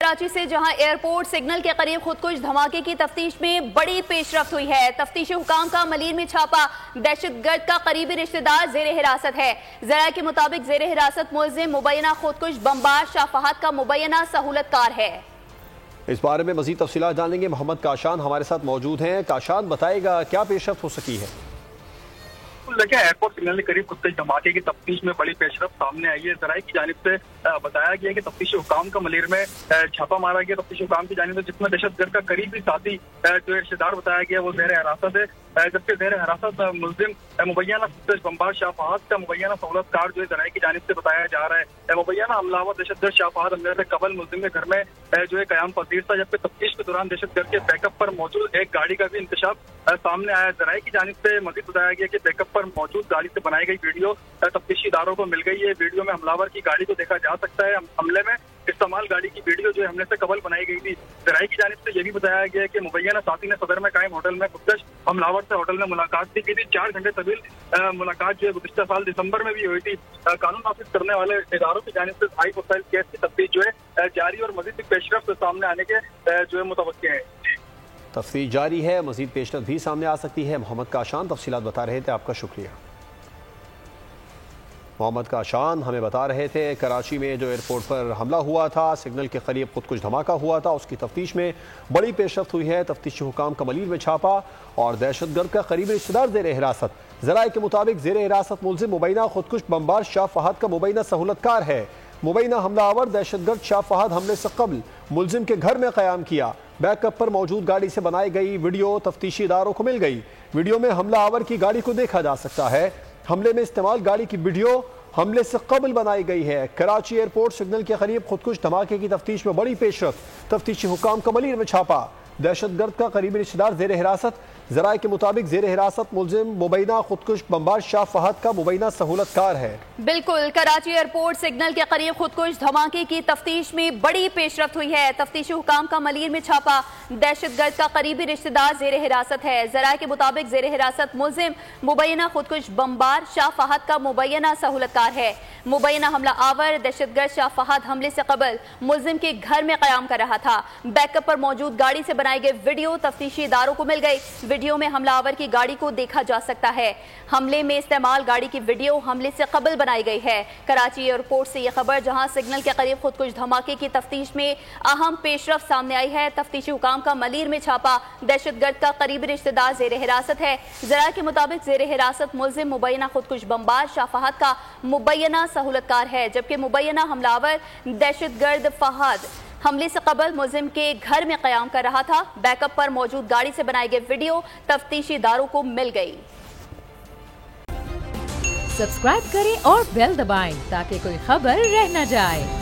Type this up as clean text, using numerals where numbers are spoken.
कराची से जहां airport signal के करीब खुदकुश धमाके की तफ्तीश में बड़ी पेशरफ्त हुई है। तफ्तीशी हुकाम का मलीर में छापा, दहशतगर्द का करीबी रिश्तेदार जेर हिरासत है। जराये के मुताबिक जेर हिरासत मुलजिम मुबैना खुदकुश बमबार शाह फहद का मुबैना सहूलतकार है। इस बारे में मजीद तफसीलात जान लेंगे। मोहम्मद काशान हमारे साथ मौजूद हैं। काशान, बताएगा क्या पेशरफ्त हो सकी है? देखिए, एयरपोर्ट सिग्नल के करीब खुदकुश धमाके की तफ्तीश में बड़ी पेशरफ्त सामने आई है। जराये की जानिब से बताया गया कि तफ्तीशी हुकाम का मलीर में छापा मारा गया। तफ्तीशी हुकाम की जानिब से जिसमें दहशतगर्द का करीबी साथी जो रिश्तेदार बताया गया वो ज़ेर हिरासत है, जबकि ज़ेर हिरासत मुलजिम मुबैना खुदकुश बमबार शाह फहद का मुबैना सहूलतकार जो है जराये की जानिब से बताया जा रहा है। मुबैना हमलावर दहशतगर्द शाह फहद हमले से कबल मुलजिम के घर में जो है कयाम पजीर था, जबकि तफ्तीश के दौरान दहशतगर्द के बैकअप पर मौजूद एक गाड़ी का भी इंकशाफ सामने आया। जराये की जानिब से मजीद बताया गया कि बैकअप पर मौजूद गाड़ी से बनाई गई वीडियो तफ्तीशी इदारों को मिल गई है। वीडियो में हमलावर की गाड़ी को देखा जा सकता है। हमले में इस्तेमाल गाड़ी की वीडियो जो हमले से कबल बनाई गई थी। जराये की जानिब से यह भी बताया गया कि मुबैना साथी ने सदर में कायम होटल में खुदकुश हमलावर से होटल में मुलाकात भी की थी। 4 घंटे तवील मुलाकात जो है गुज़िश्ता साल दिसंबर में भी हुई थी। कानून नाफिज करने वाले इदारों की जानिब से हाई प्रोफाइल केस की तफ्तीश जो है जारी और मजीद पेशरफ्त सामने आने के जो है मुतवक्किल है। तफ्तीश जारी है, मजीद पेशरफ्त भी सामने आ सकती है। मोहम्मद काशान तफसीलात बता रहे थे, आपका शुक्रिया। मोहम्मद काशान हमें बता रहे थे कराची में जो एयरपोर्ट पर हमला हुआ था, सिग्नल के करीब खुदकुश धमाका हुआ था, उसकी तफ्तीश में बड़ी पेशरफ्त हुई है। तफ्तीशी हुकाम का मलीर में छापा और दहशतगर्द का करीबी रिश्तेदार जेर हिरासत। जराये के मुताबिक जेर हिरासत मुलजिम मुबैना खुदकुश बमबार शाह फहद का मुबैना सहूलतकार है। मुबैना हमलावर दहशतगर्द शाह फहद हमले से कबल मुलजिम के घर में क़याम किया। बैकअप पर मौजूद गाड़ी से बनाई गई वीडियो तफ्तीशी इदारों को मिल गई। वीडियो में हमला आवर की गाड़ी को देखा जा सकता है। हमले में इस्तेमाल गाड़ी की वीडियो हमले से कबल बनाई गई है। कराची एयरपोर्ट सिग्नल के करीब खुदकुश धमाके की तफ्तीश में बड़ी पेशरफ्त, तफ्तीशी हुकाम का मलीर में छापा, दहशतगर्द का करीबी रिश्तेदार जेर हिरासत। जराये के मुताबिक जेर हिरासत मुलजिम मुबैना खुदकुश बमबार शाह फहद का मुबैना सहूलतकार है। बिल्कुल, कराची एयरपोर्ट सिग्नल के करीब खुदकुश धमाके की तफ्तीश में बड़ी पेशरफ्त हुई है। तफ्तीशी हुकाम का मलीर में छापा, दहशतगर्द का करीबी रिश्तेदार जेर हिरासत है। जराये के मुताबिक जेर हिरासत मुलजिम मुबैना खुदकुश बमबार शाह फहद का मुबैना सहूलतकार है। मुबैना हमला आवर दहशतगर्द शाह फहद हमले से कबल मुलजिम के घर में कयाम कर रहा था। बैकअप पर मौजूद गाड़ी से बनाई गई वीडियो तफ्तीशी इदारों को मिल गई। वीडियो में हमलावर की गाड़ी को देखा जा सकता है। हमले में इस्तेमाल गाड़ी की वीडियो हमले से कबल बनाई गई है। कराची एयरपोर्ट से यह खबर जहां सिग्नल के करीब खुदकुश धमाके की तफ्तीश में अहम पेशरफ्त सामने आई है। तफ्तीशी हुकाम का मलीर में छापा, दहशतगर्द का करीबी रिश्तेदार जेर हिरासत है। जराये के मुताबिक जेर हिरासत मुलजिम मुबैना खुदकुश बमबार शाह फहद का मुबैना सहूलतकार है, जबकि मुबैना हमलावर दहशतगर्द फहद हमले से कबल मुलजिम के घर में कयाम कर रहा था। बैकअप पर मौजूद गाड़ी से बनाई गई वीडियो तफ्तीशी इदारों को मिल गई। सब्सक्राइब करें और बेल दबाएं ताकि कोई खबर रह न जाए।